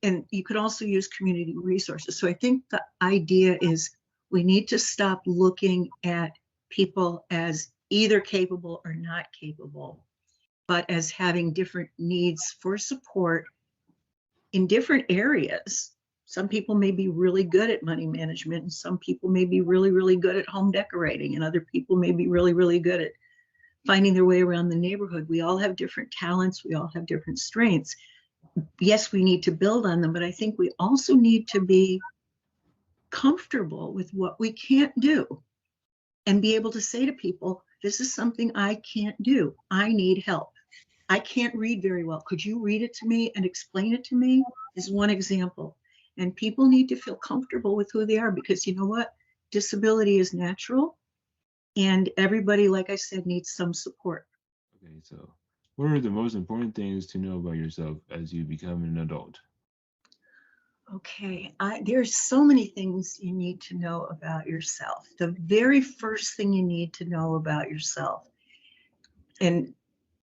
and you could also use community resources. So I think the idea is we need to stop looking at people as either capable or not capable, but as having different needs for support in different areas. Some people may be really good at money management, and some people may be really, really good at home decorating, and other people may be really, really good at finding their way around the neighborhood. We all have different talents. We all have different strengths. Yes, we need to build on them, but I think we also need to be comfortable with what we can't do and be able to say to people, this is something I can't do. I need help. I can't read very well. Could you read it to me and explain it to me? Is one example. And people need to feel comfortable with who they are, because you know what? Disability is natural, and everybody, like I said, needs some support. Okay, so what are the most important things to know about yourself as you become an adult? Okay, there's so many things you need to know about yourself. The very first thing you need to know about yourself, and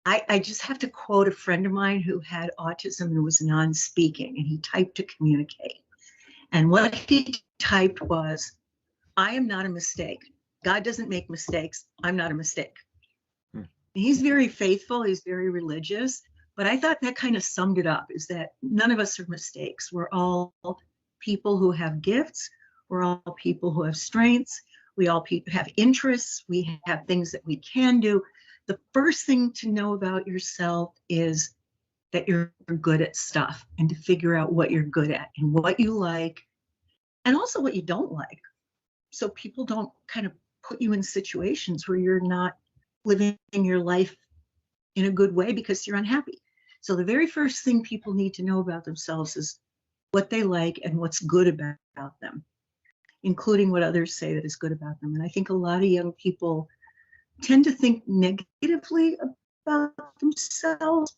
I just have to quote a friend of mine who had autism and was non-speaking, and he typed to communicate. And what he typed was, I am not a mistake. God doesn't make mistakes. I'm not a mistake. He's very faithful. He's very religious. But I thought that kind of summed it up, is that none of us are mistakes. We're all people who have gifts. We're all people who have strengths. We all have interests. We have things that we can do. The first thing to know about yourself is that you're good at stuff, and to figure out what you're good at and what you like, and also what you don't like. So people don't kind of put you in situations where you're not living your life in a good way because you're unhappy. So the very first thing people need to know about themselves is what they like and what's good about them, including what others say that is good about them. And I think a lot of young people tend to think negatively about themselves.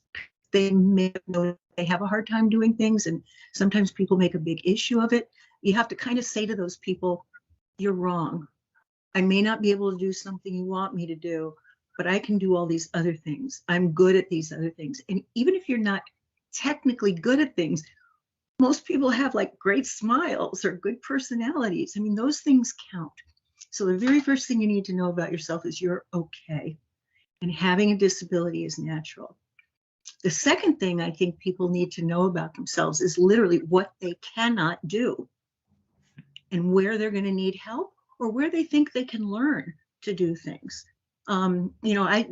They may know they have a hard time doing things, and sometimes people make a big issue of it. You have to kind of say to those people, you're wrong. I may not be able to do something you want me to do, but I can do all these other things. I'm good at these other things. And even if you're not technically good at things, most people have like great smiles or good personalities. I mean, those things count. So the very first thing you need to know about yourself is you're okay. And having a disability is natural. The second thing I think people need to know about themselves is literally what they cannot do, and where they're going to need help, or where they think they can learn to do things. I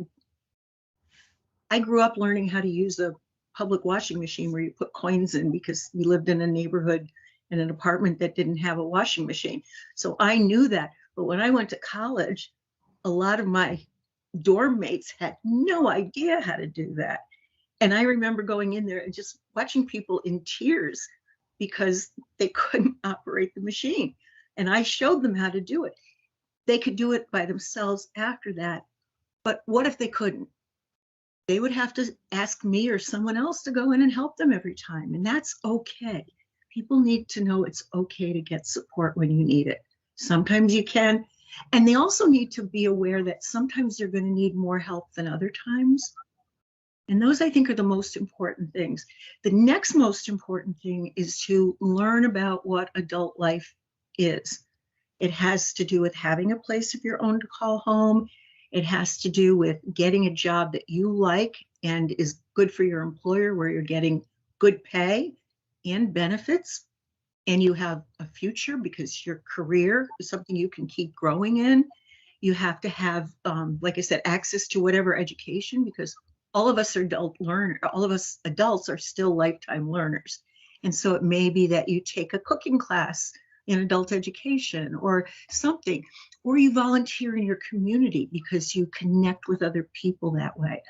grew up learning how to use a public washing machine where you put coins in, because we lived in a neighborhood in an apartment that didn't have a washing machine. So I knew that. But when I went to college, a lot of my dorm mates had no idea how to do that. And I remember going in there and just watching people in tears because they couldn't operate the machine. And I showed them how to do it. They could do it by themselves after that. But what if they couldn't? They would have to ask me or someone else to go in and help them every time. And that's okay. People need to know it's okay to get support when you need it. Sometimes you can. And they also need to be aware that sometimes they're going to need more help than other times. And those, I think, are the most important things. The next most important thing is to learn about what adult life is. It has to do with having a place of your own to call home. It has to do with getting a job that you like and is good for your employer, where you're getting good pay and benefits, and you have a future because your career is something you can keep growing in. You have to have, like I said, access to whatever education, because all of us are all of us adults are still lifetime learners. And so it may be that you take a cooking class in adult education or something, or you volunteer in your community because you connect with other people that way.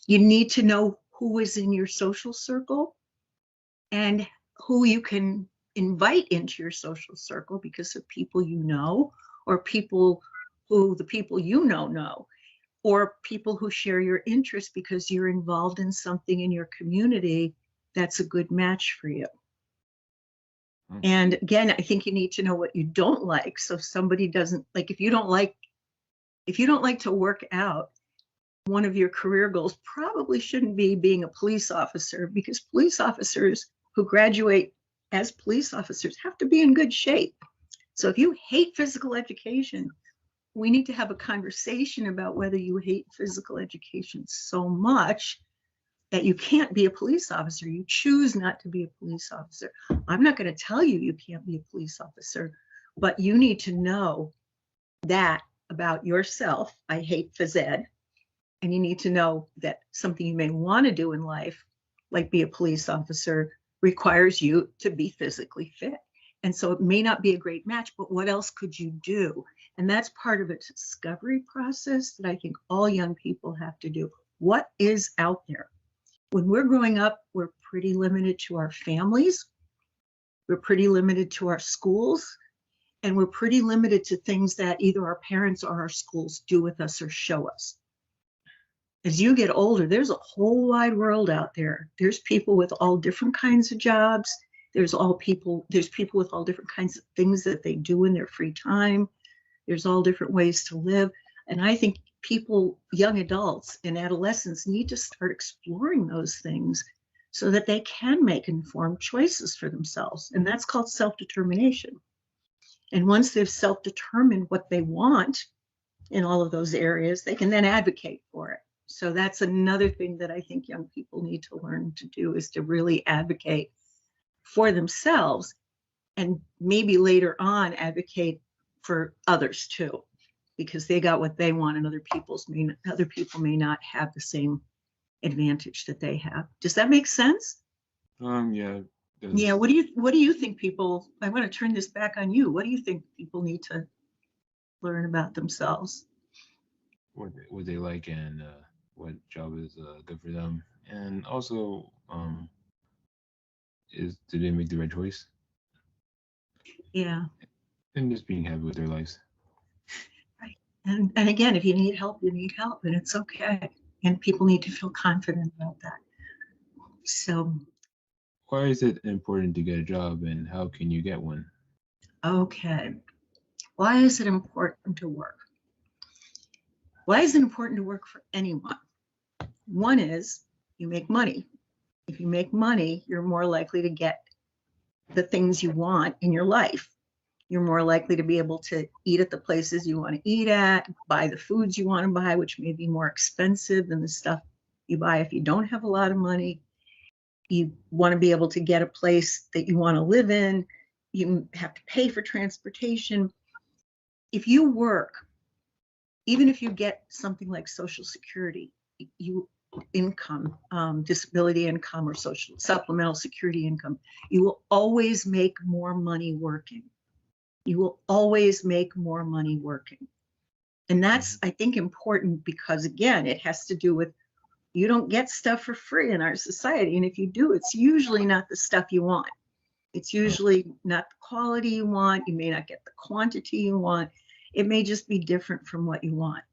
You need to know who is in your social circle and who you can invite into your social circle because of people you know, or people who the people you know, or people who share your interests because you're involved in something in your community that's a good match for you. And again, I think you need to know what you don't like. So somebody doesn't like, if you don't like to work out, one of your career goals probably shouldn't be being a police officer, because police officers who graduate as police officers have to be in good shape. So if you hate physical education, we need to have a conversation about whether you hate physical education so much that you can't be a police officer. You choose not to be a police officer. I'm not going to tell you you can't be a police officer, but you need to know that about yourself. I hate phys ed. And you need to know that something you may want to do in life, like be a police officer, requires you to be physically fit. And so it may not be a great match, but what else could you do? And that's part of a discovery process that I think all young people have to do. What is out there? When we're growing up, we're pretty limited to our families. We're pretty limited to our schools. And we're pretty limited to things that either our parents or our schools do with us or show us. As you get older, there's a whole wide world out there. There's people with all different kinds of jobs. There's people with all different kinds of things that they do in their free time. There's all different ways to live. And I think people, young adults and adolescents, need to start exploring those things so that they can make informed choices for themselves. And that's called self-determination. And once they've self-determined what they want in all of those areas, they can then advocate for it. So that's another thing that I think young people need to learn to do, is to really advocate for themselves, and maybe later on advocate for others too, because they got what they want and other people may not have the same advantage that they have. Does that make sense? Yeah. Yeah. What do you think people, I want to turn this back on you. What do you think people need to learn about themselves? What they like, and what job is good for them, and also did they make the right choice? Yeah. And just being happy with their lives. Right. And again, if you need help, you need help, and it's okay. And people need to feel confident about that. So Why is it important to get a job, and how can you get one? okay. Why is it important to work? Why is it important to work for anyone? One is you make money. If you make money, you're more likely to get the things you want in your life. You're more likely to be able to eat at the places you want to eat at, buy the foods you want to buy, which may be more expensive than the stuff you buy if you don't have a lot of money. You want to be able to get a place that you want to live in. You have to pay for transportation. If you work, even if you get something like Social Security, income, disability income, or social supplemental security income, you will always make more money working. You will always make more money working. And that's, I think, important because, again, it has to do with, you don't get stuff for free in our society. And if you do, it's usually not the stuff you want. It's usually not the quality you want. You may not get the quantity you want. It may just be different from what you want.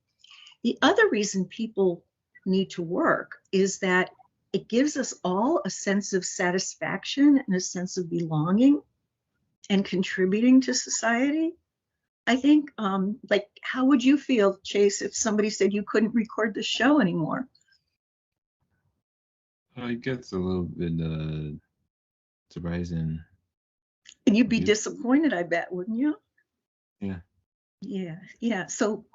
The other reason people need to work is that it gives us all a sense of satisfaction and a sense of belonging and contributing to society. I think, like, how would you feel, Chase, if somebody said you couldn't record the show anymore? I guess a little bit surprising. And you'd be disappointed, I bet, wouldn't you? Yeah. Yeah, yeah. So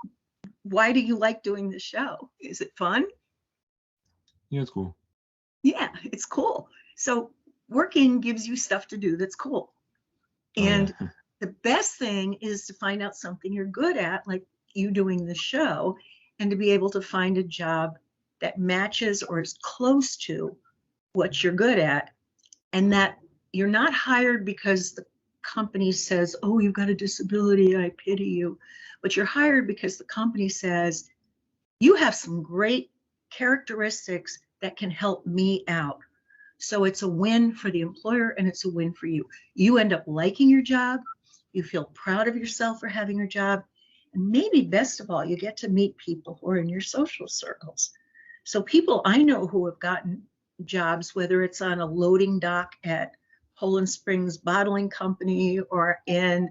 why do you like doing the show? Is it fun? Yeah, it's cool. Yeah, it's cool. So working gives you stuff to do that's cool. And the best thing is to find out something you're good at, like you doing the show, and to be able to find a job that matches or is close to what you're good at, and that you're not hired because the company says, oh, you've got a disability, I pity you, but you're hired because the company says, you have some great characteristics that can help me out. So it's a win for the employer and it's a win for you. You end up liking your job, you feel proud of yourself for having your job, and maybe best of all, you get to meet people who are in your social circles. So people I know who have gotten jobs, whether it's on a loading dock at Poland Springs Bottling Company or in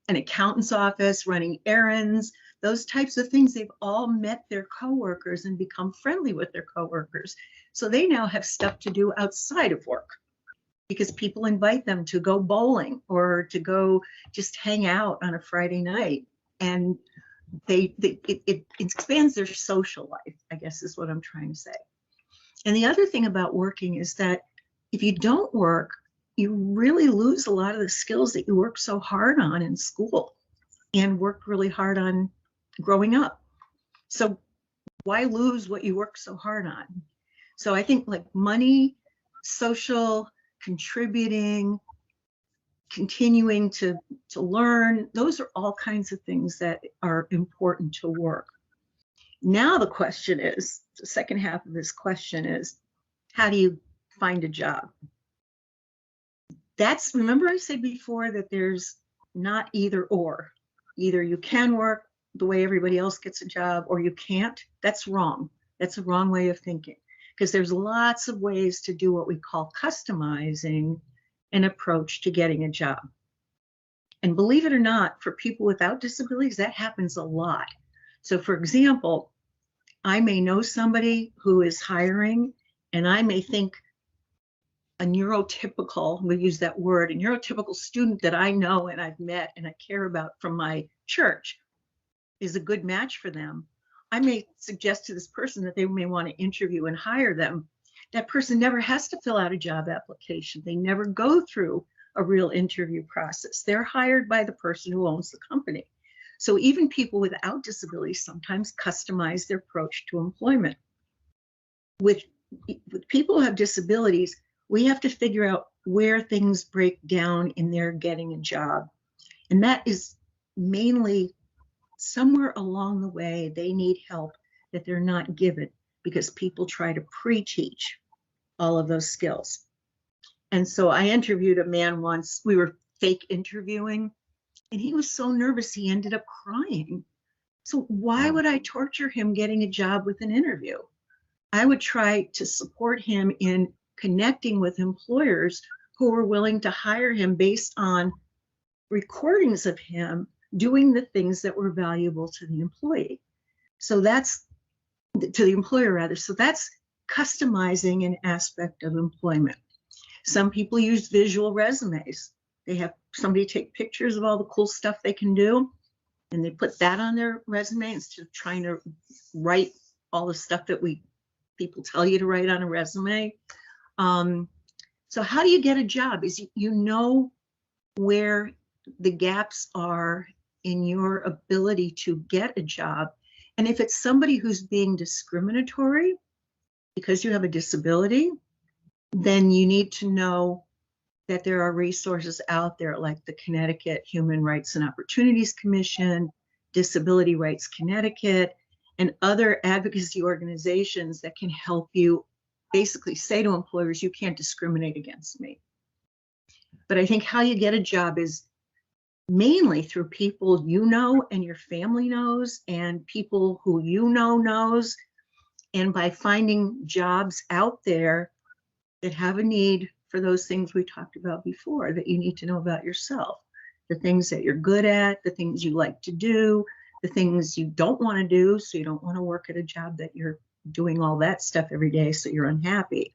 an accountant's office running errands, those types of things, they've all met their coworkers and become friendly with their coworkers. So they now have stuff to do outside of work. because people invite them to go bowling or to go just hang out on a Friday night. And it expands their social life, I guess is what I'm trying to say. And the other thing about working is that if you don't work, you really lose a lot of the skills that you worked so hard on in school and worked really hard on growing up. So why lose what you worked so hard on? So I think like money, social, contributing, continuing to learn, those are all kinds of things that are important to work. Now the question is, the second half of this question is, how do you find a job? Remember I said before that there's not either or. Either you can work the way everybody else gets a job or you can't. That's wrong. That's a wrong way of thinking, because there's lots of ways to do what we call customizing an approach to getting a job. And believe it or not, for people without disabilities, that happens a lot. So for example, I may know somebody who is hiring, and I may think a neurotypical, we'll use that word, a neurotypical student that I know and I've met and I care about from my church is a good match for them. I may suggest to this person that they may want to interview and hire them. That person never has to fill out a job application. They never go through a real interview process. They're hired by the person who owns the company. So even people without disabilities sometimes customize their approach to employment. With people who have disabilities, we have to figure out where things break down in their getting a job. And that is mainly somewhere along the way, they need help that they're not given because people try to pre-teach all of those skills. And so I interviewed a man once, we were fake interviewing, and he was so nervous he ended up crying. So why would I torture him getting a job with an interview? I would try to support him in connecting with employers who were willing to hire him based on recordings of him doing the things that were valuable to the employee. So that's to the employer rather. So that's customizing an aspect of employment. Some people use visual resumes. They have somebody take pictures of all the cool stuff they can do, and they put that on their resume instead of trying to write all the stuff that people tell you to write on a resume. So how do you get a job? Is you know where the gaps are in your ability to get a job. And if it's somebody who's being discriminatory because you have a disability, then you need to know that there are resources out there like the Connecticut Human Rights and Opportunities Commission, Disability Rights Connecticut, and other advocacy organizations that can help you basically say to employers, you can't discriminate against me. But I think how you get a job is mainly through people you know and your family knows and people who you know knows, and by finding jobs out there that have a need for those things we talked about before that you need to know about yourself, the things that you're good at, the things you like to do, the things you don't want to do, so you don't want to work at a job that you're doing all that stuff every day so you're unhappy.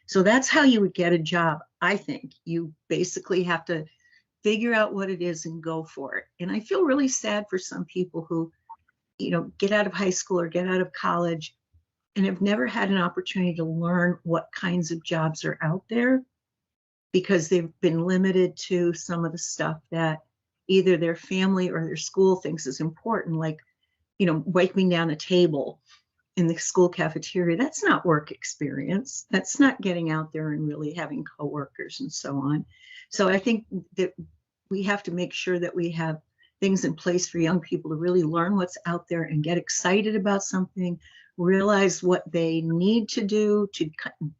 So that's how you would get a job. I think you basically have to figure out what it is and go for it. And I feel really sad for some people who, get out of high school or get out of college and have never had an opportunity to learn what kinds of jobs are out there because they've been limited to some of the stuff that either their family or their school thinks is important, like, wiping down a table in the school cafeteria. That's not work experience. That's not getting out there and really having coworkers and so on. So I think that we have to make sure that we have things in place for young people to really learn what's out there and get excited about something, realize what they need to do to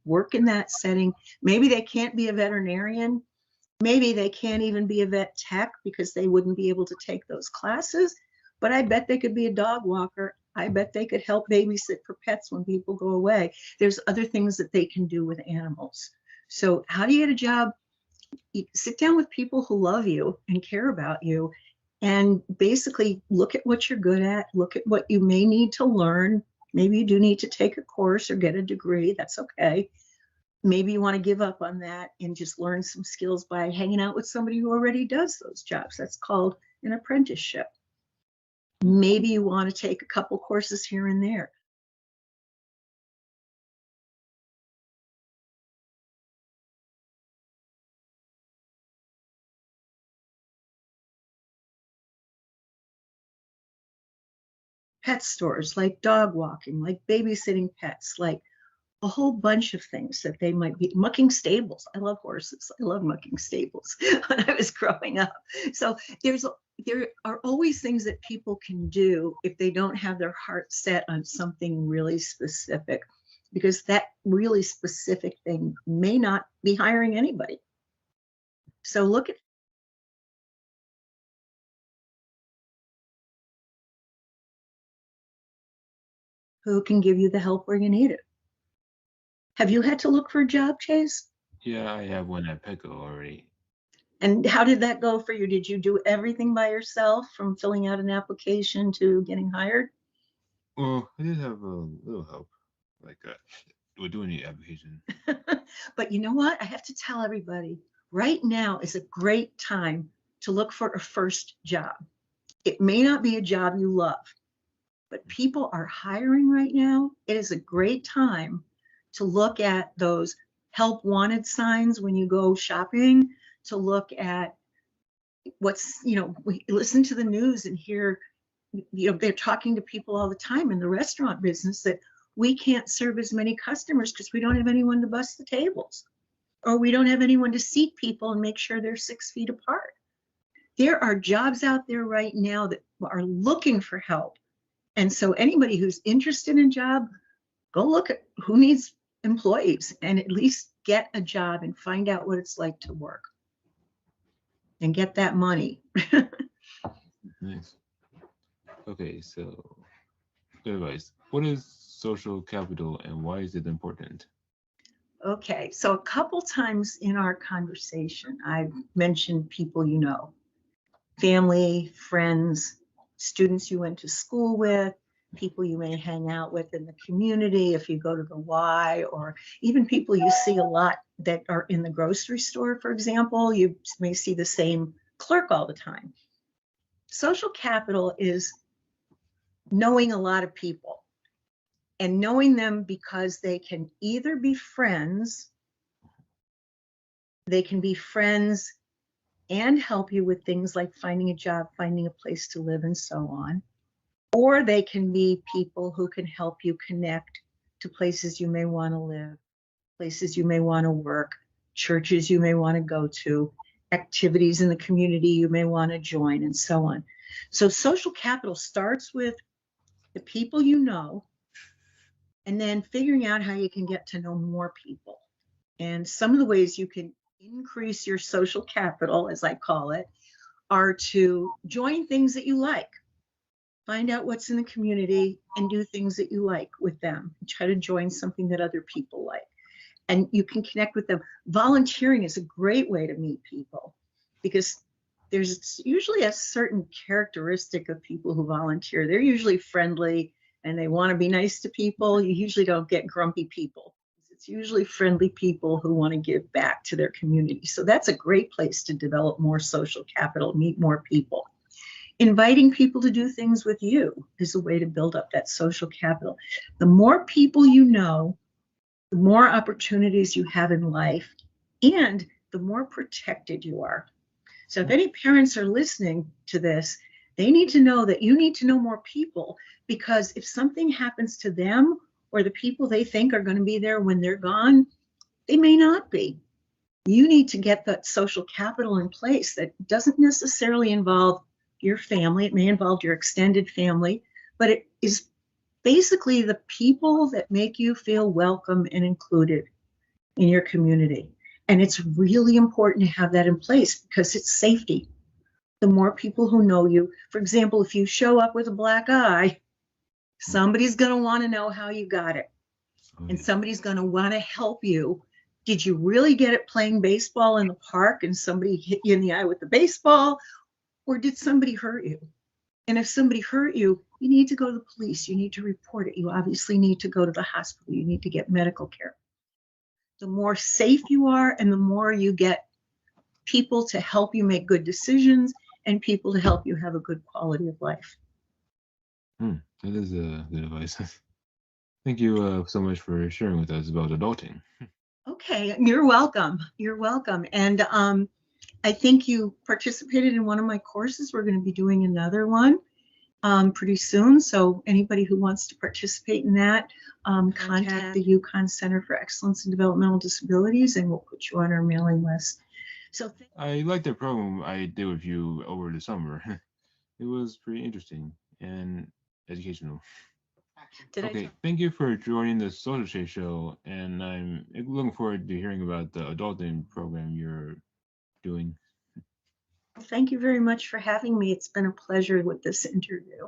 work in that setting. Maybe they can't be a veterinarian. Maybe they can't even be a vet tech because they wouldn't be able to take those classes, but I bet they could be a dog walker. I bet they could help babysit for pets when people go away. There's other things that they can do with animals. So how do you get a job? You sit down with people who love you and care about you and basically look at what you're good at, look at what you may need to learn. Maybe you do need to take a course or get a degree. That's okay. maybe you want to give up on that and just learn some skills by hanging out with somebody who already does those jobs. That's called an apprenticeship. Maybe you want to take a couple courses here and there. Pet stores, like dog walking, like babysitting pets, like a whole bunch of things that they might be. Mucking stables. I love horses. I love mucking stables when I was growing up. So there are always things that people can do if they don't have their heart set on something really specific, because that really specific thing may not be hiring anybody. So look at who can give you the help where you need it. Have you had to look for a job, Chase? Yeah, I have one at Petco already. And how did that go for you? Did you do everything by yourself, from filling out an application to getting hired? Well, I did have a little help, like with doing the application. But you know what? I have to tell everybody, right now is a great time to look for a first job. It may not be a job you love, but people are hiring right now. It is a great time to look at those help wanted signs when you go shopping, to look at what's, we listen to the news and hear, they're talking to people all the time in the restaurant business that we can't serve as many customers because we don't have anyone to bus the tables, or we don't have anyone to seat people and make sure they're 6 feet apart. There are jobs out there right now that are looking for help. And so anybody who's interested in a job, go look at who needs employees and at least get a job and find out what it's like to work and get that money. Nice. Okay, so good advice. What is social capital and why is it important? Okay, so a couple times in our conversation, I've mentioned people you know, family, friends, students you went to school with, people you may hang out with in the community if you go to the Y, or even people you see a lot that are in the grocery store, for example. You may see the same clerk all the time. Social capital is knowing a lot of people, and knowing them because they can either be friends, and help you with things like finding a job, finding a place to live, and so on. Or they can be people who can help you connect to places you may want to live, places you may want to work, churches you may want to go to, activities in the community you may want to join, and so on. So social capital starts with the people you know, and then figuring out how you can get to know more people. And some of the ways you can increase your social capital, as I call it, are to join things that you like. Find out what's in the community and do things that you like with them. Try to join something that other people like. And you can connect with them. Volunteering is a great way to meet people, because there's usually a certain characteristic of people who volunteer. They're usually friendly and they want to be nice to people. You usually don't get grumpy people. It's usually friendly people who want to give back to their community. So that's a great place to develop more social capital, meet more people. Inviting people to do things with you is a way to build up that social capital. The more people you know, the more opportunities you have in life, and the more protected you are. So if any parents are listening to this, they need to know that you need to know more people, because if something happens to them or the people they think are going to be there when they're gone, they may not be. You need to get that social capital in place that doesn't necessarily involve your family. It may involve your extended family, but it is basically the people that make you feel welcome and included in your community. And it's really important to have that in place because it's safety. The more people who know you, for example, if you show up with a black eye, somebody's going to want to know how you got it. And somebody's going to want to help you. Did you really get it playing baseball in the park and somebody hit you in the eye with the baseball? Or did somebody hurt you? And if somebody hurt you, you need to go to the police. You need to report it. You obviously need to go to the hospital. You need to get medical care. the more safe you are, and the more you get people to help you make good decisions and people to help you have a good quality of life. That is good advice. Thank you so much for sharing with us about adulting. Okay, you're welcome. You're welcome. And I think you participated in one of my courses. We're going to be doing another one pretty soon. So anybody who wants to participate in that, contact the Yukon Center for Excellence in Developmental Disabilities, and we'll put you on our mailing list. So I liked the program I did with you over the summer. It was pretty interesting and educational. Okay, thank you for joining the Social Shade Show, and I'm looking forward to hearing about the adulting program you're doing. Thank you very much for having me. It's been a pleasure with this interview.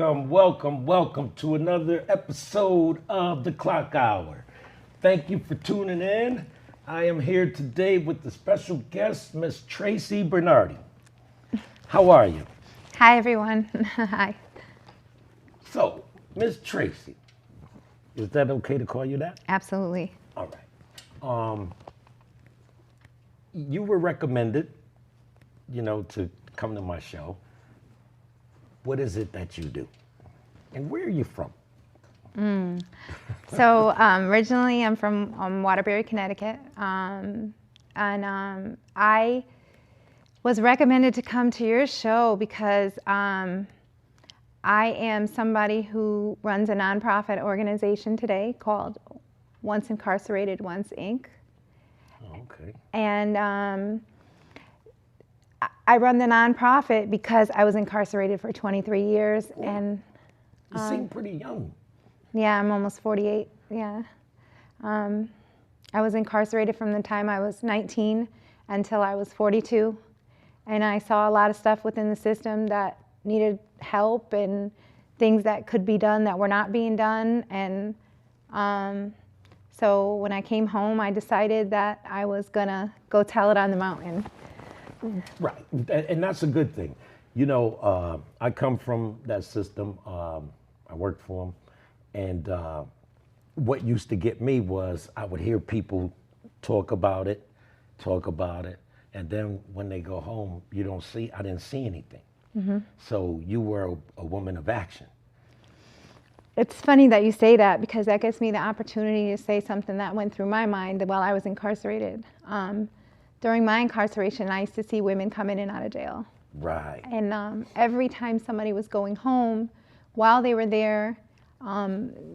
Welcome to another episode of The Clock Hour. Thank you for tuning in. I am here today with the special guest, Miss Tracy Bernardi. How are you? Hi, everyone. Hi. So, Miss Tracy, is that okay to call you that? Absolutely. All right. You were recommended, to come to my show. What is it that you do? And where are you from? So originally I'm from Waterbury, Connecticut. I was recommended to come to your show because I am somebody who runs a nonprofit organization today called Once Incarcerated, Once Inc. Oh, okay. And I run the nonprofit because I was incarcerated for 23 years. Cool. And you seem pretty young. Yeah, I'm almost 48, yeah. I was incarcerated from the time I was 19 until I was 42. And I saw a lot of stuff within the system that needed help and things that could be done that were not being done. And so when I came home, I decided that I was gonna go tell it on the mountain. Right, and that's a good thing. I come from that system. I worked for them, and what used to get me was I would hear people talk about it, and then when they go home, I didn't see anything. Mm-hmm. So you were a woman of action. It's funny that you say that because that gives me the opportunity to say something that went through my mind while I was incarcerated. During my incarceration, I used to see women come in and out of jail. Right. And every time somebody was going home, while they were there,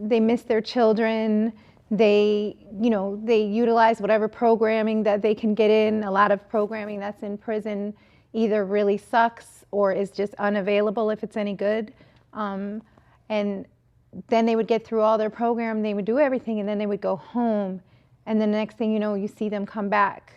they missed their children. They utilize whatever programming that they can get in. A lot of programming that's in prison either really sucks or is just unavailable if it's any good. And then they would get through all their program, they would do everything, and then they would go home. And then the next thing you know, you see them come back.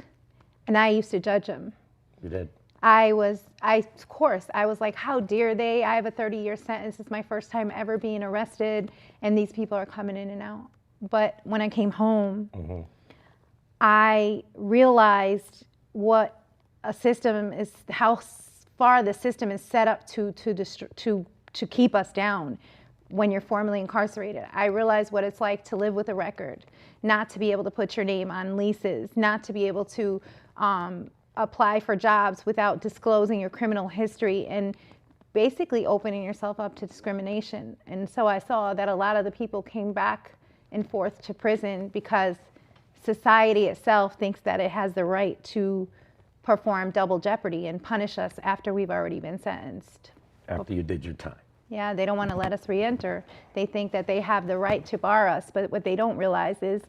And I used to judge them. You did? I was like, how dare they? I have a 30-year sentence. It's my first time ever being arrested, and these people are coming in and out. But when I came home, mm-hmm. I realized what a system is, how far the system is set up to keep us down when you're formerly incarcerated. I realized what it's like to live with a record, not to be able to put your name on leases, not to be able to apply for jobs without disclosing your criminal history, and basically opening yourself up to discrimination. And so I saw that a lot of the people came back and forth to prison because society itself thinks that it has the right to perform double jeopardy and punish us after we've already been sentenced. After you did your time. Yeah, they don't want to let us re-enter. They think that they have the right to bar us, but what they don't realize is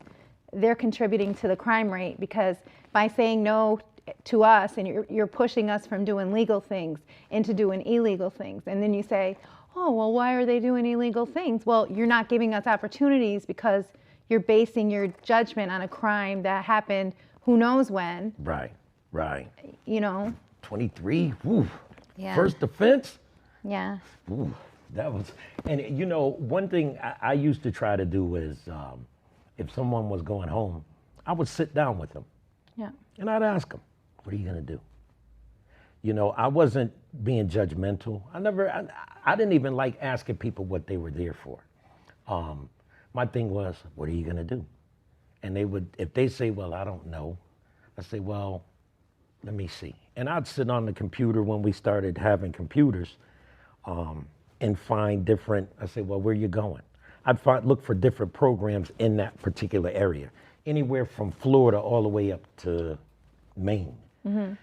they're contributing to the crime rate, because by saying no to us and you're pushing us from doing legal things into doing illegal things. And then you say, oh, well, why are they doing illegal things? Well, you're not giving us opportunities because you're basing your judgment on a crime that happened who knows when. Right, right. You know? 23, woo. Yeah. First offense? Yeah. Ooh, that was, and you know, one thing I used to try to do is, if someone was going home, I would sit down with them. Yeah. And I'd ask them, what are you gonna do? You know, I wasn't being judgmental. I didn't even like asking people what they were there for. My thing was, what are you gonna do? And they would, if they say, well, I don't know, I say, well, let me see. And I'd sit on the computer when we started having computers, and find different, I say, well, where you going? I'd look for different programs in that particular area, anywhere from Florida all the way up to Maine,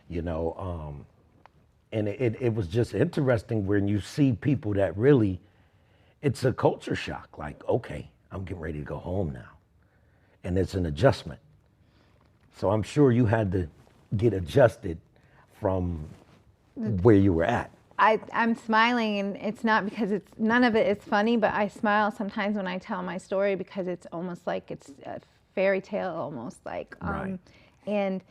you know. And it was just interesting when you see people that really, it's a culture shock. Like, okay, I'm getting ready to go home now. And it's an adjustment. So I'm sure you had to get adjusted from where you were at. I'm smiling, and it's not because it's, none of it is funny, but I smile sometimes when I tell my story because it's almost like it's a fairy tale, almost like, Right. And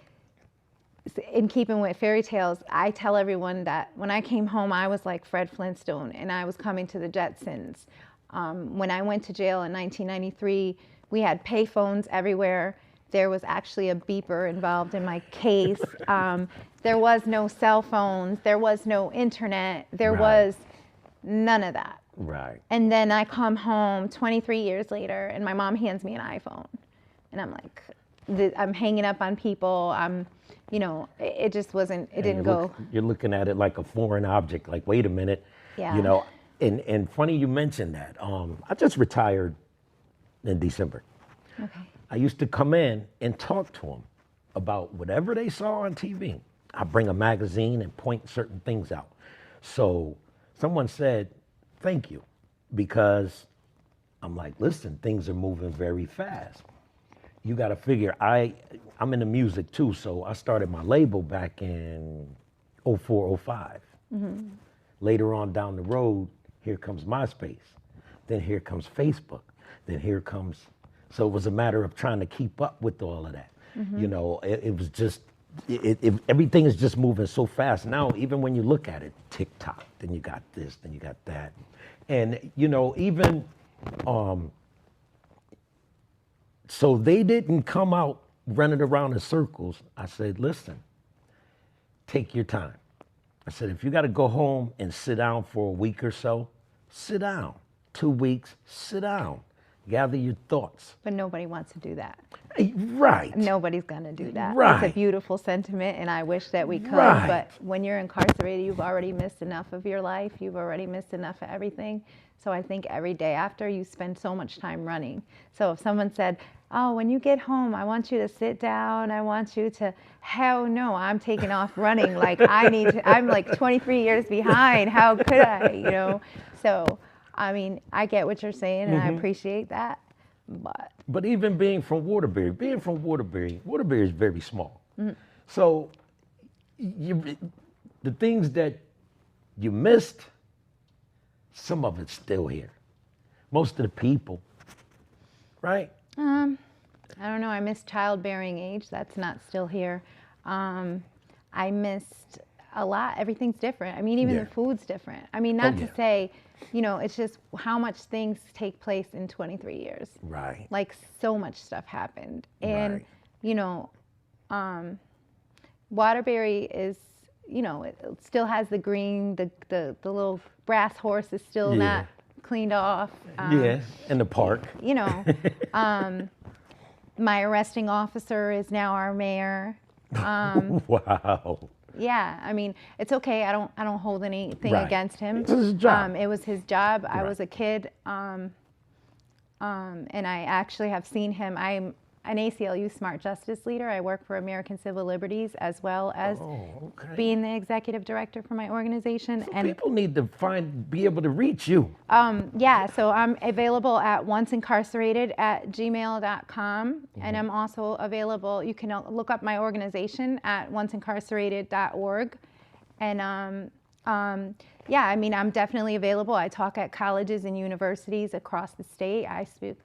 in keeping with fairy tales, I tell everyone that when I came home, I was like Fred Flintstone, and I was coming to the Jetsons. When I went to jail in 1993, we had payphones everywhere. There was actually a beeper involved in my case. There was no cell phones. There was no internet. There Right. was none of that. Right. And then I come home 23 years later, and my mom hands me an iPhone. And I'm like, I'm hanging up on people. You know, it just wasn't, it didn't go. You're looking at it like a foreign object, like, wait a minute. Yeah. You know, and funny you mentioned that. I just retired in December. Okay. I used to come in and talk to them about whatever they saw on TV. I bring a magazine and point certain things out. So someone said, thank you, because I'm like, listen, things are moving very fast. You got to figure, I'm in the music too, so I started my label back in 04, 05. Later on down the road, here comes MySpace. Then here comes Facebook. Then here comes, so it was a matter of trying to keep up with all of that. You know, it was just, everything is just moving so fast. Now, even when you look at it, TikTok, then you got this, then you got that. And, you know, even, so they didn't come out running around in circles. I said, listen, take your time. I said, if you got to go home and sit down for a week or so, sit down. 2 weeks, sit down. Gather your thoughts. But nobody wants to do that. Right. Nobody's going to do that. Right. It's a beautiful sentiment, and I wish that we could. Right. But when you're incarcerated, you've already missed enough of your life. You've already missed enough of everything. So I think every day after, you spend so much time running. So if someone said, oh, when you get home, I want you to sit down. I want you to, hell no, I'm taking off running. Like I need to, I'm like 23 years behind. How could I, you know? So, I mean, I get what you're saying, and I appreciate that. But even being from Waterbury is very small. So the things that you missed, some of it's still here. Most of the people, right? I don't know. I missed childbearing age. That's not still here. I missed a lot. Everything's different. I mean, even the food's different. I mean, not to say, you know, it's just how much things take place in 23 years. Right. Like so much stuff happened. And, Right. you know, Waterbury is, you know, it still has the green, the little brass horse is still not cleaned off. Yeah, in the park. You know, my arresting officer is now our mayor. Wow. Yeah, I mean, it's okay. I don't hold anything Right. against him. It was his job. It was his job. I Right. was a kid, and I actually have seen him. I'm an ACLU Smart Justice Leader. I work for American Civil Liberties as well as being the executive director for my organization. So and people need to be able to reach you. yeah, so I'm available at onceincarcerated@gmail.com, and I'm also available, you can look up my organization at onceincarcerated.org, and Yeah, I mean, I'm definitely available. I talk at colleges and universities across the state. I speak.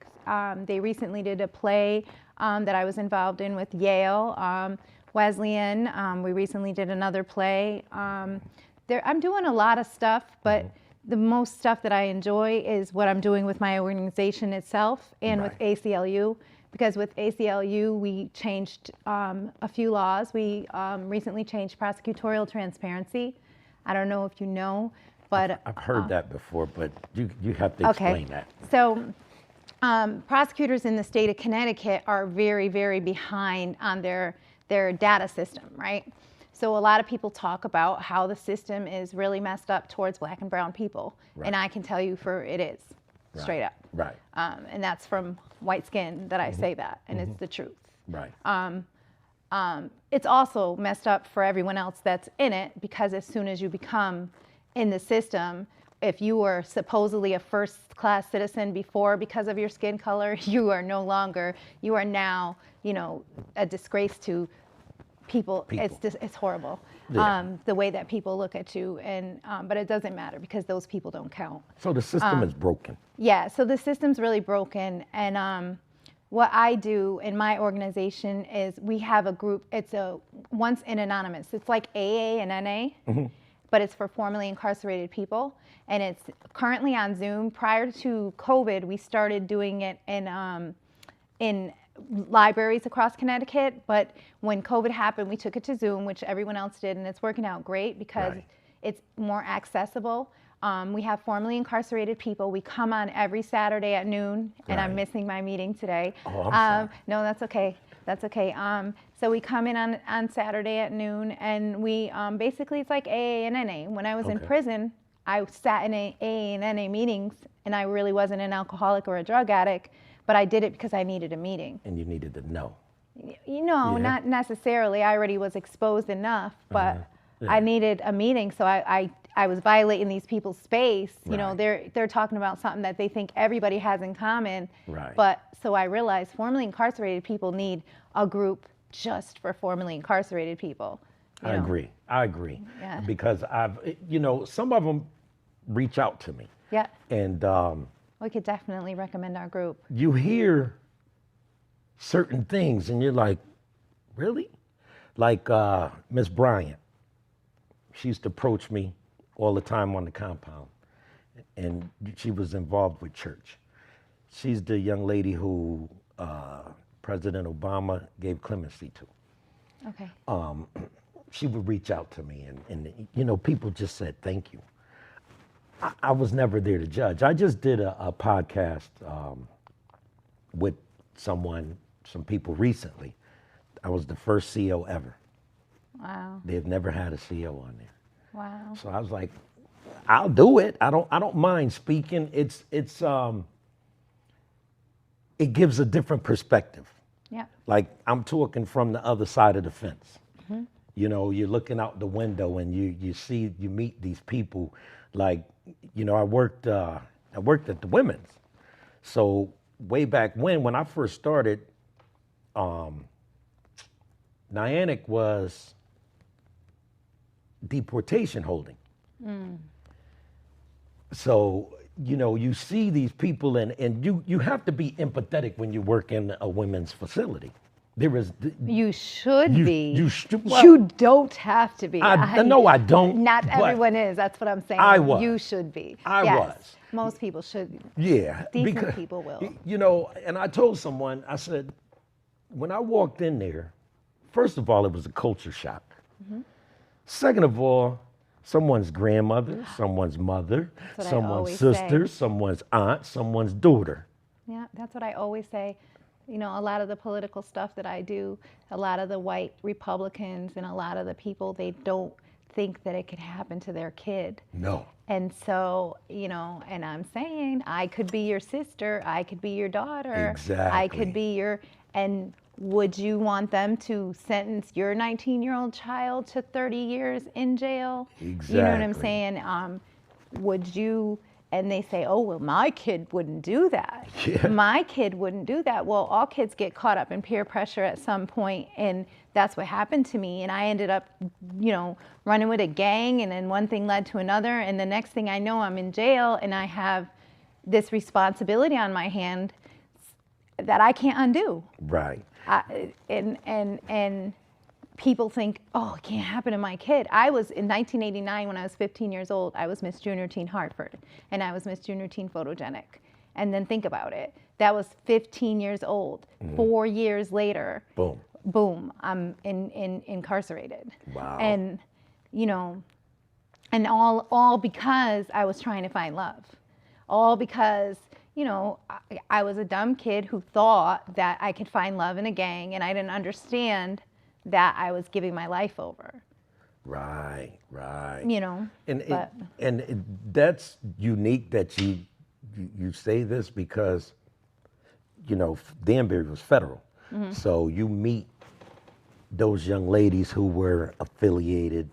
They recently did a play that I was involved in with Yale, Wesleyan. We recently did another play. I'm doing a lot of stuff, but the most stuff that I enjoy is what I'm doing with my organization itself and with ACLU. Because with ACLU, we changed a few laws. We recently changed prosecutorial transparency. I don't know if you know, but I've heard that before, but you have to explain that. So prosecutors in the state of Connecticut are very, very behind on their data system, right? So a lot of people talk about how the system is really messed up towards Black and brown people. Right. And I can tell you it is, straight up. Right. And that's from white skin that I say that, and it's the truth. Right. It's also messed up for everyone else that's in it, because as soon as you become in the system, if you were supposedly a first-class citizen before because of your skin color, you are now, a disgrace to people. It's horrible. Yeah. The way that people look at you, and but it doesn't matter because those people don't count. So the system is broken. Yeah, so the system's really broken, and what I do in my organization is we have a group. It's once in anonymous. It's like AA and NA, but it's for formerly incarcerated people, and it's currently on Zoom. Prior to COVID, we started doing it in libraries across Connecticut, but when COVID happened, we took it to Zoom, which everyone else did, and it's working out great because it's more accessible. We have formerly incarcerated people. We come on every Saturday at noon, and I'm missing my meeting today. Oh, I'm sorry. No, that's okay. That's okay. So we come in on Saturday at noon, and we basically it's like AA and NA. When I was in prison, I sat in AA and NA meetings, and I really wasn't an alcoholic or a drug addict, but I did it because I needed a meeting. And you needed to know. Not necessarily. I already was exposed enough, but I needed a meeting, so I was violating these people's space. They're talking about something that they think everybody has in common. Right. But so I realized formerly incarcerated people need a group just for formerly incarcerated people. I agree. Yeah. Because some of them reach out to me. Yeah. And We could definitely recommend our group. you hear certain things and you're like, really? Like Miss Bryant. She used to approach me all the time on the compound, and she was involved with church. She's the young lady who President Obama gave clemency to. Okay. She would reach out to me, and people just said thank you. I was never there to judge. I just did a podcast with some people recently. I was the first CO ever. Wow. They've never had a CO on there. Wow. So I was like, I'll do it. I don't mind speaking. It gives a different perspective. Yeah. Like I'm talking from the other side of the fence. You're looking out the window and you meet these people. Like, I worked at the women's. So way back when I first started, Niantic was deportation holding. So, you see these people and you have to be empathetic when you work in a women's facility. You should be. You don't have to be. No, I don't. Not everyone is. That's what I'm saying. I was. You should be. I was. Most people should. Yeah. Decent people will. And I told someone, I said, when I walked in there, first of all, it was a culture shock. Second of all, someone's grandmother, someone's mother, someone's sister, someone's aunt, someone's daughter. Yeah, that's what I always say. A lot of the political stuff that I do, a lot of the white Republicans and a lot of the people, they don't think that it could happen to their kid. No. And so, and I'm saying I could be your sister, I could be your daughter. Exactly. I could be and would you want them to sentence your 19-year-old child to 30 years in jail? Exactly. You know what I'm saying? Would you, and they say, oh, well, my kid wouldn't do that. Yeah. My kid wouldn't do that. Well, all kids get caught up in peer pressure at some point, and that's what happened to me. And I ended up, running with a gang, and then one thing led to another, and the next thing I know, I'm in jail, and I have this responsibility on my hand that I can't undo. Right. And people think, oh, it can't happen to my kid. I was in 1989, when I was 15 years old, I was Miss Junior Teen Hartford, and I was Miss Junior Teen Photogenic. And then think about it. That was 15 years old. 4 years later, boom, I'm incarcerated. Wow. And, and all because I was trying to find love. All because, I was a dumb kid who thought that I could find love in a gang, and I didn't understand that I was giving my life over. Right. And that's unique that you say this, because, Danbury was federal. Mm-hmm. So you meet those young ladies who were affiliated,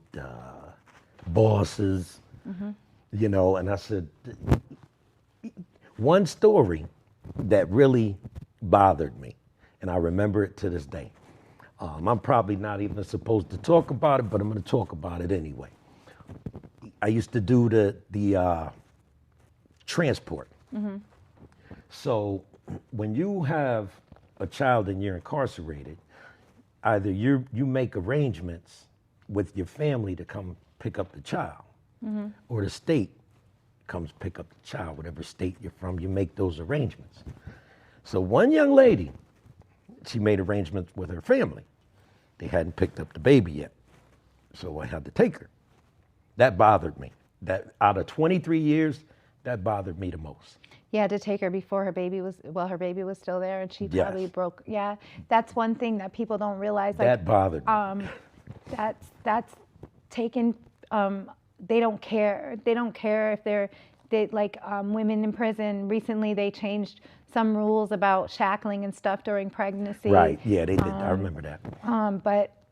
bosses, mm-hmm. And I said, one story that really bothered me, and I remember it to this day. I'm probably not even supposed to talk about it, but I'm going to talk about it anyway. I used to do the transport. Mm-hmm. So when you have a child and you're incarcerated, either you make arrangements with your family to come pick up the child, mm-hmm. or the state comes pick up the child, whatever state you're from, you make those arrangements. So one young lady, she made arrangements with her family. They hadn't picked up the baby yet, so I had to take her. That bothered me. That out of 23 years, that bothered me the most. You had to take her before her baby was still there, and she probably Yes. broke. Yeah, that's one thing that people don't realize. That bothered me. That's taken. They don't care. They don't care if women in prison. Recently, they changed some rules about shackling and stuff during pregnancy. Right. Yeah, they did. I remember that.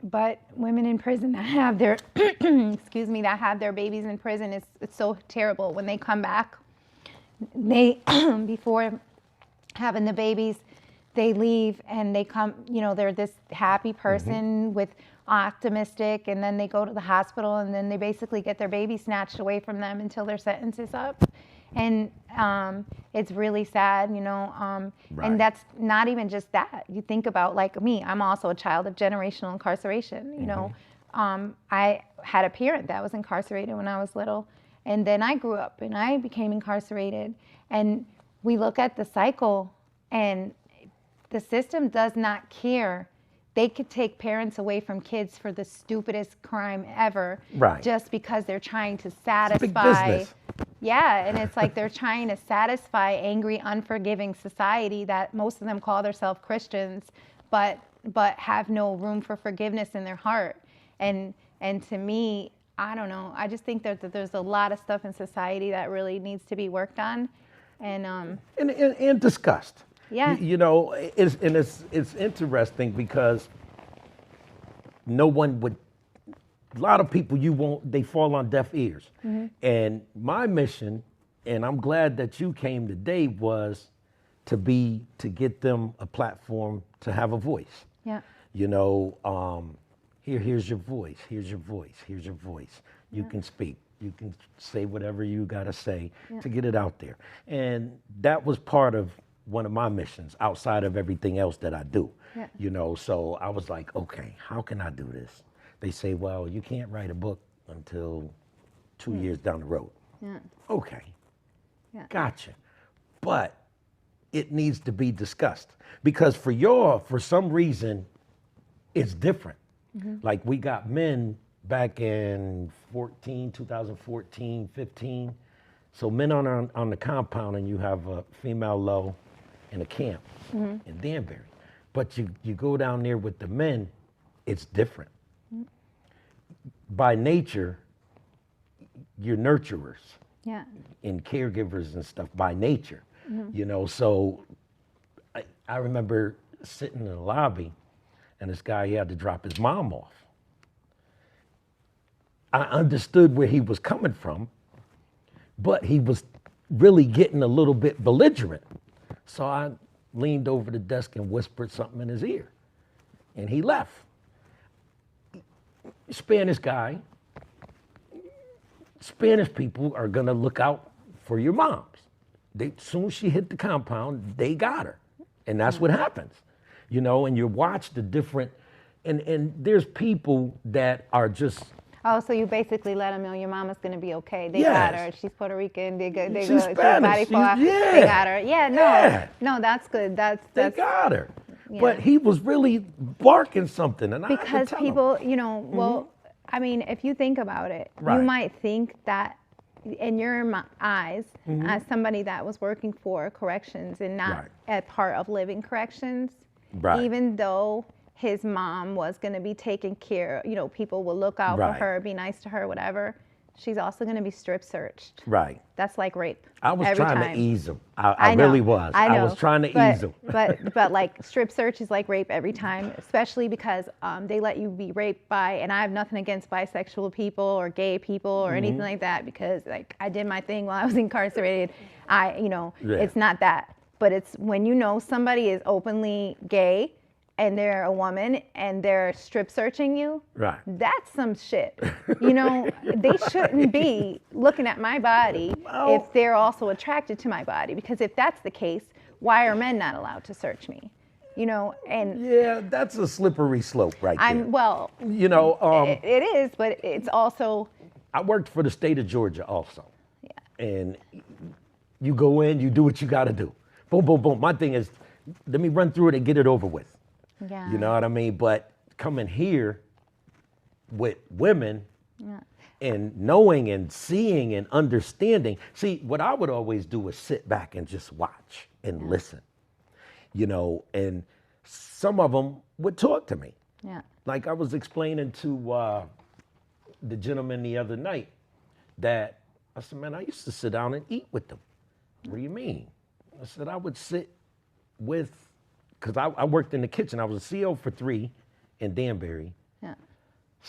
But women in prison that have their that have their babies in prison, it's so terrible. When they come back, they before having the babies, they leave and they come. They're this happy person with optimistic, and then they go to the hospital, and then they basically get their baby snatched away from them until their sentence is up. And it's really sad, Right. and that's not even just that. You think about, like me, I'm also a child of generational incarceration. I had a parent that was incarcerated when I was little, and then I grew up and I became incarcerated. And we look at the cycle, and the system does not care. They could take parents away from kids for the stupidest crime ever, Right. just because they're trying to It's big satisfy. business. Yeah, and it's like they're trying to satisfy angry, unforgiving society that most of them call themselves Christians, but have no room for forgiveness in their heart. And to me, I don't know. I just think that there's a lot of stuff in society that really needs to be worked on, And discussed. Yeah. It's interesting because no one would. A lot of people they fall on deaf ears. Mm-hmm. And my mission, and I'm glad that you came today, was to get them a platform to have a voice. Yeah. Here's your voice, here's your voice, here's your voice. You can speak, you can say whatever you gotta say to get it out there. And that was part of one of my missions outside of everything else that I do. Yeah. So I was like, okay, how can I do this? They say, well, you can't write a book until 2 years down the road. Yeah. Okay, Yeah. gotcha. But it needs to be discussed, because for some reason, it's different. Like we got men back in 2014, 15. So men on the compound, and you have a female low in a camp in Danbury. But you go down there with the men, it's different. By nature, you're nurturers. Yeah. And caregivers and stuff by nature. So I remember sitting in the lobby, and this guy, he had to drop his mom off. I understood where he was coming from, but he was really getting a little bit belligerent. So I leaned over the desk and whispered something in his ear, and he left. Spanish guy, Spanish people are gonna look out for your moms. As soon as she hit the compound, they got her. And that's what happens, you know, and you watch the different, and there's people that are just. Oh, so you basically let them know your mama's gonna be okay. They Yes. got her. She's Puerto Rican. She's Spanish. They got her. Yeah, no, Yeah. no, that's good. They That's got her. Yeah. But he was really barking something. And I because had to tell him. people, you know, well, I mean, if you think about it, Right. you might think that in your eyes, as somebody that was working for corrections and not Right. a part of living corrections, Right. even though his mom was going to be taken care of, you know, people will look out Right. for her, be nice to her, whatever. She's also going to be strip searched. Right. That's like rape. I was every trying time. to ease him. I know, really was. I know. was trying to but, ease him. but like strip search is like rape every time, especially because they let you be raped by, and I have nothing against bisexual people or gay people or anything like that, because like I did my thing while I was incarcerated. Yeah. It's not that, but it's when you know somebody is openly gay and they're a woman and they're strip searching you, Right. that's some shit. You know, they shouldn't be looking at my body Well- if they're also attracted to my body, because if that's the case, why are men not allowed to search me? You know, and Yeah, that's a slippery slope right there. well, You know, it is, but it's also, I worked for the state of Georgia also. Yeah. And you go in, you do what you got to do. Boom, boom, boom. My thing is, let me run through it and get it over with. yeah. You know what I mean? But coming here with women and knowing and seeing and understanding. See, what I would always do is sit back and just watch and listen, you know, and some of them would talk to me. Yeah. Like I was explaining to the gentleman the other night that I said, man, I used to sit down and eat with them. What do you mean? I said, I would sit with, because I worked in the kitchen. I was a CO for 3 in Danbury, Yeah.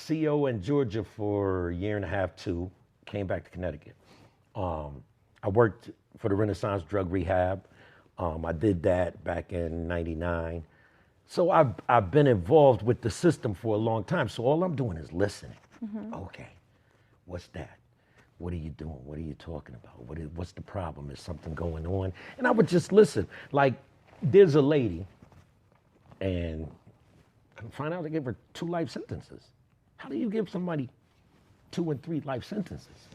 CO in Georgia for a year and a half, 2, came back to Connecticut. I worked for the Renaissance Drug Rehab. I did that back in '99. So I've been involved with the system for a long time. So all I'm doing is listening. Okay, what's that? What are you doing? What are you talking about? What's the problem? Is something going on? And I would just listen. Like, there's a lady, and I find out they gave her 2 life sentences. How do you give somebody 2 and 3 life sentences?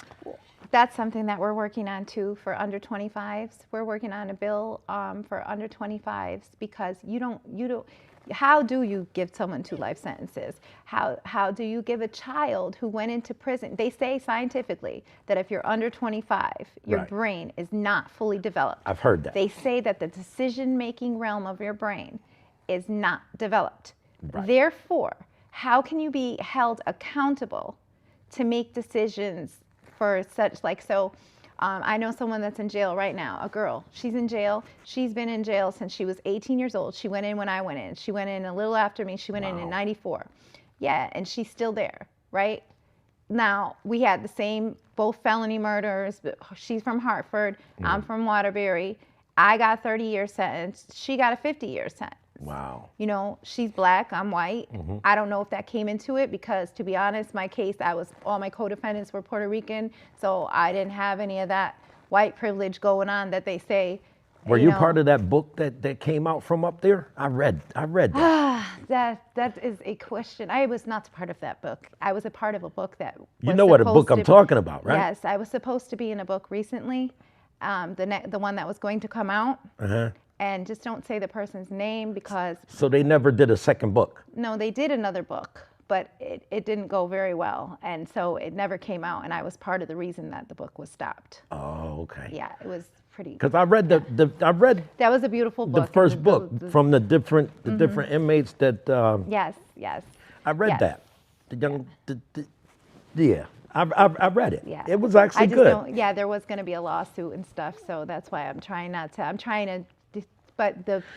That's something that we're working on too for under 25s. We're working on a bill for under 25s, because you don't, how do you give someone 2 life sentences? How do you give a child who went into prison? They say scientifically that if you're under 25, your Right. brain is not fully developed. I've heard that. They say that the decision-making realm of your brain is not developed. Right. Therefore, how can you be held accountable to make decisions for such, like, so I know someone that's in jail right now, a girl. She's in jail. She's been in jail since she was 18 years old. She went in when I went in. She went in a little after me. She went in Wow. '94. Yeah, and she's still there, right? Now, we had the same, both felony murders. But she's from Hartford. I'm from Waterbury. I got a 30-year sentence. She got a 50-year sentence. Wow. You know, she's black, I'm white. I don't know if that came into it, because to be honest, my case, all my co-defendants were Puerto Rican, so I didn't have any of that white privilege going on that they say. Were you part of that book that came out from up there? I read that. That is a question. I was not part of that book. I was a part of a book that You was know what a supposed book I'm to- talking about, right? Yes, I was supposed to be in a book recently, the one that was going to come out. Uh-huh. And just don't say the person's name, because So they never did a second book. no, they did another book, but it didn't go very well. And so it never came out. And I was part of the reason that the book was stopped. Oh, okay. Yeah, it was pretty. Because I read I read That was a beautiful book. the first and book the- from the different inmates that Yes, yes. I read Yes. that. The young, yeah, I read it. Yeah. It was actually I just good. don't, yeah, there was going to be a lawsuit and stuff. So that's why I'm trying to, but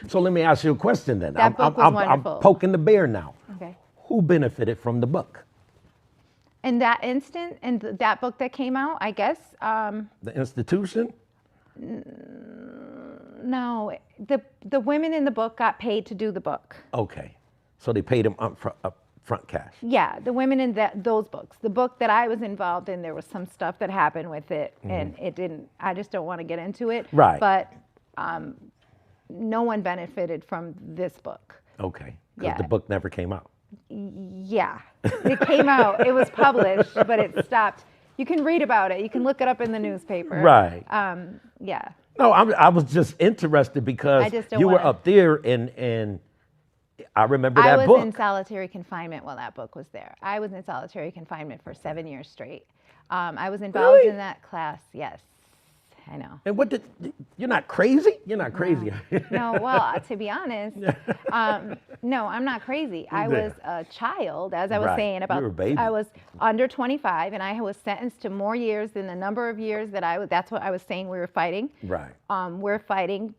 So let me ask you a question then. That book was wonderful. I'm poking the bear now. okay. Who benefited from the book? In that instant, and that book that came out, I guess, The institution? No, the women in the book got paid to do the book. Okay. So they paid them upfront cash. Yeah, the women in those books. The book that I was involved in, there was some stuff that happened with it, and it didn't. I just don't want to get into it. Right. But no one benefited from this book. Okay. Because Yeah. the book never came out. Yeah, it came out. It was published, but it stopped. You can read about it. You can look it up in the newspaper. Right. Yeah. No, I was just interested because I just don't you were wanna- up there and I remember I that was in book. solitary confinement while that book was there. I was in solitary confinement for 7 years straight. I was involved Really? in that class. Yes, I know. And you're not crazy? You're not crazy. No, well, to be honest, no, I'm not crazy. I was a child, as I was Right. saying, You were a baby. I was under 25, and I was sentenced to more years than the number of years that I was. That's what I was saying. We were fighting. Right. We're fighting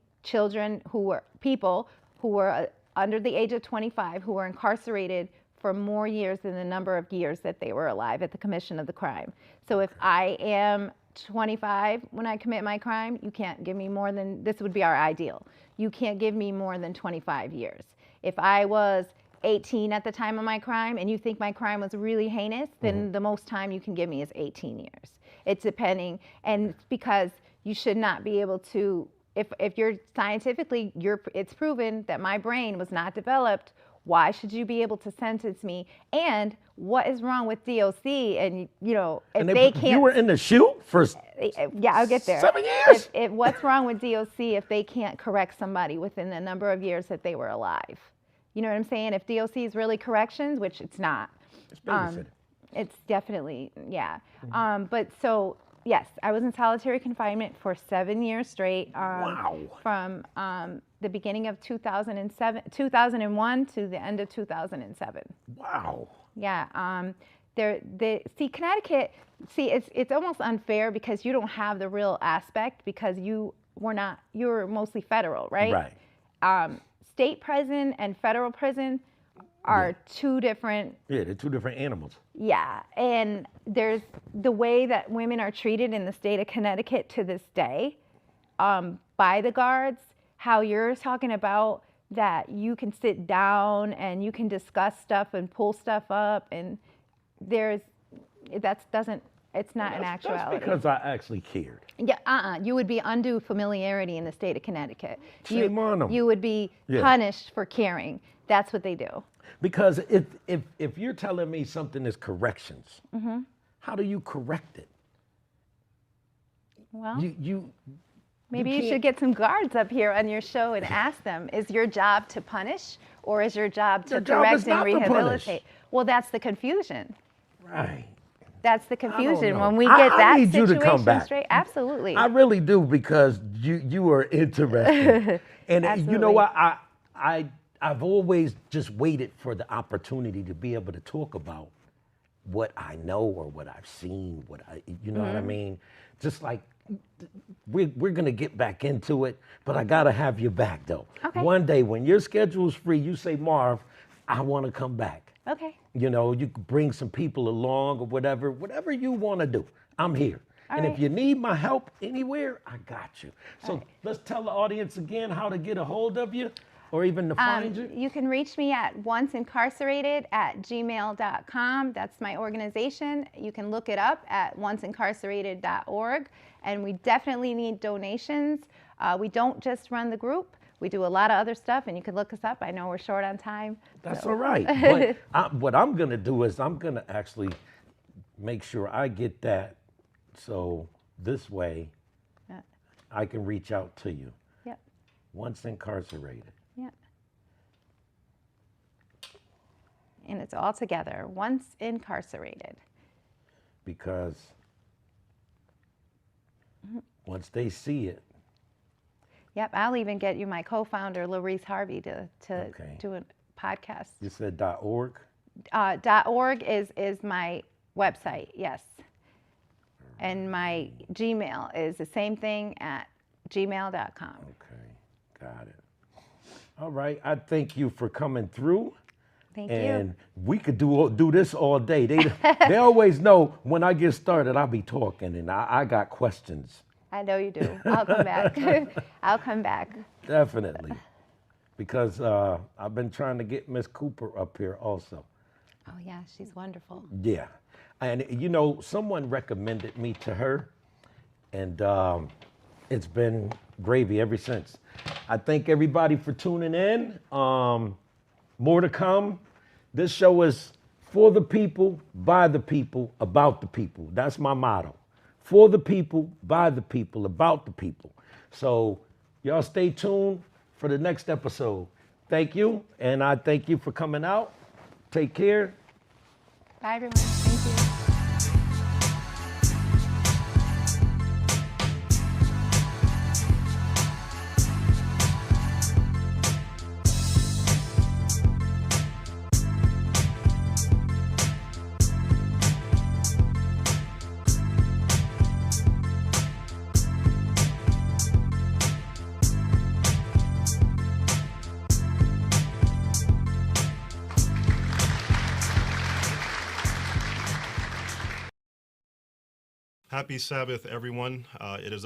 people who were under the age of 25 who were incarcerated for more years than the number of years that they were alive at the commission of the crime. So if I am 25 when I commit my crime, you can't give me more than, this would be our ideal. You can't give me more than 25 years. If I was 18 at the time of my crime and you think my crime was really heinous, then the most time you can give me is 18 years. It's depending, and it's because you should not be able to, if you're scientifically, it's proven that my brain was not developed, why should you be able to sentence me? And what is wrong with DOC? And if And they can't, you were in the shoe for yeah, I'll get there. 7 years? If what's wrong with DOC if they can't correct somebody within the number of years that they were alive? You know what I'm saying? If DOC is really corrections, which it's not. It's babysitting. It's definitely, yeah. But so, yes, I was in solitary confinement for 7 years straight. Wow. From the beginning of 2001 to the end of 2007. Wow. Yeah. Connecticut, it's almost unfair because you don't have the real aspect because you were mostly federal, right? Right. State prison and federal prison are two different. Yeah, they're two different animals. Yeah, and there's the way that women are treated in the state of Connecticut to this day by the guards, how you're talking about that you can sit down and you can discuss stuff and pull stuff up, and it's not an actuality. That's because I actually cared. Yeah, you would be undue familiarity in the state of Connecticut. Shame on 'em. You would be punished for caring. That's what they do. Because if you're telling me something is corrections, how do you correct it? Well, You maybe you can't- should get some guards up here on your show and ask them, is your job to punish or is your job to Your job correct is not and to punish. rehabilitate? Well, that's the confusion. Right. That's the confusion. know. When we I get that need you to situation come back. straight, absolutely. I really do because you are interesting. And you Absolutely. know what? I've always just waited for the opportunity to be able to talk about what I know or what I've seen, you know what I mean? Just like we're gonna get back into it, but I gotta have you back though. Okay. One day when your schedule's free, you say, Marv, I wanna come back. Okay. You know, you could bring some people along or whatever you wanna do. I'm here. All And if right. you need my help anywhere, I got you. So let's tell the audience again how to get a hold of you or even to find you. You can reach me at onceincarcerated@gmail.com. That's my organization. You can look it up at onceincarcerated.org. And we definitely need donations. We don't just run the group. We do a lot of other stuff, and you can look us up. I know we're short on time. That's so- all right. But what I'm going to do is I'm going to actually make sure I get that so this way Yeah. I can reach out to you Yep. once incarcerated. Yeah. And it's all together, once incarcerated. Because once they see it, Yep, I'll even get you my co-founder, Larice Harvey, to Okay. do a podcast. you said .org? .org is my website, yes. And my Gmail is the same thing at gmail.com. Okay, got it. All right, I thank you for coming through. Thank And you. we could do this all day. They always know when I get started, I'll be talking and I got questions. I know you do. I'll come back. I'll come back. Definitely. Because I've been trying to get Miss Cooper up here also. Oh, yeah, she's wonderful. Yeah. And, you know, someone recommended me to her, and it's been gravy ever since. I thank everybody for tuning in. More to come. This show is for the people, by the people, about the people. That's my motto. For the people, by the people, about the people. So y'all stay tuned for the next episode. Thank you, and I thank you for coming out. Take care. Bye, everyone. Thank you. Happy Sabbath, everyone. It is a